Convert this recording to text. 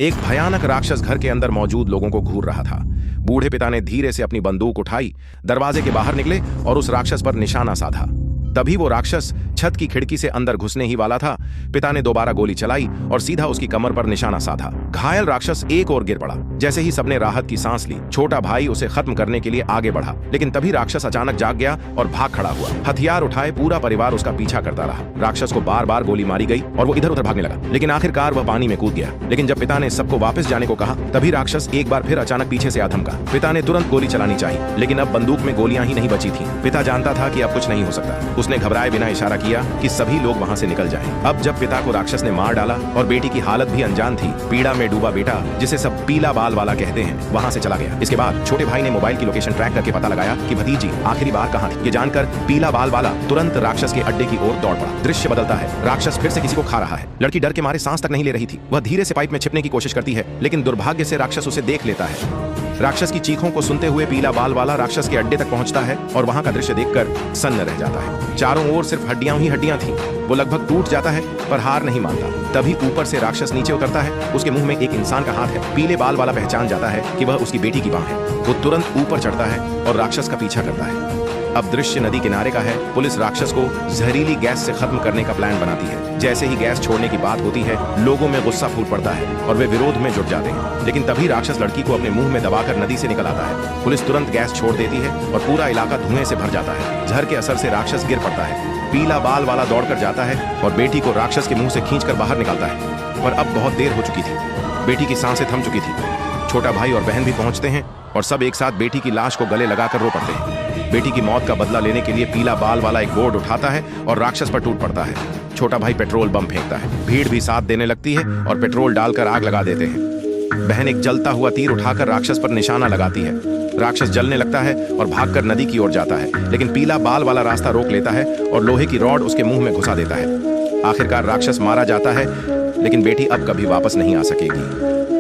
एक भयानक राक्षस घर के अंदर मौजूद लोगों को घूर रहा था। बूढ़े पिता ने धीरे से अपनी बंदूक उठाई, दरवाजे के बाहर निकले और उस राक्षस पर निशाना साधा। तभी वो राक्षस छत की खिड़की से अंदर घुसने ही वाला था। पिता ने दोबारा गोली चलाई और सीधा उसकी कमर पर निशाना साधा। घायल राक्षस एक और गिर पड़ा। जैसे ही सबने राहत की सांस ली, छोटा भाई उसे खत्म करने के लिए आगे बढ़ा, लेकिन तभी राक्षस अचानक जाग गया और भाग खड़ा हुआ। हथियार उठाए पूरा परिवार उसका पीछा करता रहा। राक्षस को बार बार गोली मारी गई और वो इधर उधर भागने लगा, लेकिन आखिरकार वह पानी में कूद गया। लेकिन जब पिता ने सबको वापस जाने को कहा, तभी राक्षस एक बार फिर अचानक पीछे से आ धमका। पिता ने तुरंत गोली चलानी चाहिए, लेकिन अब बंदूक में गोलियां ही नहीं बची थी। पिता जानता था कि अब कुछ नहीं हो सकता। उसने घबराए बिना इशारा किया कि सभी लोग वहां से निकल जाएं। अब जब पिता को राक्षस ने मार डाला और बेटी की हालत भी अनजान थी, पीड़ा में डूबा बेटा, जिसे सब पीला बाल वाला कहते हैं, वहां से चला गया। इसके बाद छोटे भाई ने मोबाइल की लोकेशन ट्रैक करके पता लगाया कि भतीजी आखिरी बार कहां थी। ये जानकर पीला बाल वाला तुरंत राक्षस के अड्डे की ओर दौड़ पड़ा। दृश्य बदलता है, राक्षस फिर से किसी को खा रहा है। लड़की डर के मारे सांस तक नहीं ले रही थी। वह धीरे से पाइप में छिपने की कोशिश करती है, लेकिन दुर्भाग्य से राक्षस उसे देख लेता है। राक्षस की चीखों को सुनते हुए पीला बाल वाला राक्षस के अड्डे तक पहुंचता है और वहां का दृश्य देखकर सन्न रह जाता है। चारों ओर सिर्फ हड्डियां ही हड्डियां थीं। वो लगभग टूट जाता है पर हार नहीं मानता। तभी ऊपर से राक्षस नीचे उतरता है। उसके मुंह में एक इंसान का हाथ है। पीले बाल वाला पहचान जाता है कि वह उसकी बेटी की बांह है। वो तुरंत ऊपर चढ़ता है और राक्षस का पीछा करता है। अब दृश्य नदी किनारे का है। पुलिस राक्षस को जहरीली गैस से खत्म करने का प्लान बनाती है। जैसे ही गैस छोड़ने की बात होती है, लोगों में गुस्सा फूट पड़ता है और वे विरोध में जुट जाते हैं। लेकिन तभी राक्षस लड़की को अपने मुंह में दबाकर नदी से निकल आता है। पुलिस तुरंत गैस छोड़ देती है और पूरा इलाका धुएं से भर जाता है। जहर के असर से राक्षस गिर पड़ता है। पीला बाल वाला दौड़कर जाता है और बेटी को राक्षस के मुंह से खींचकर बाहर निकालता है। पर अब बहुत देर हो चुकी थी। बेटी की सांसें थम चुकी थी। छोटा भाई और बहन भी पहुंचते हैं और सब एक साथ बेटी की लाश को गले लगाकर रो पड़ते हैं। बेटी की मौत का बदला लेने के लिए पीला बाल वाला एक बोर्ड उठाता है और राक्षस पर टूट पड़ता है। छोटा भाई पेट्रोल बम फेंकता है। भीड़ भी साथ देने लगती है और पेट्रोल डालकर आग लगा देते हैं। बहन एक जलता हुआ तीर उठाकर राक्षस पर निशाना लगाती है। राक्षस जलने लगता है और भागकर नदी की ओर जाता है, लेकिन पीला बाल वाला रास्ता रोक लेता है और लोहे की रॉड उसके मुंह में घुसा देता है। आखिरकार राक्षस मारा जाता है, लेकिन बेटी अब कभी वापस नहीं आ सकेगी।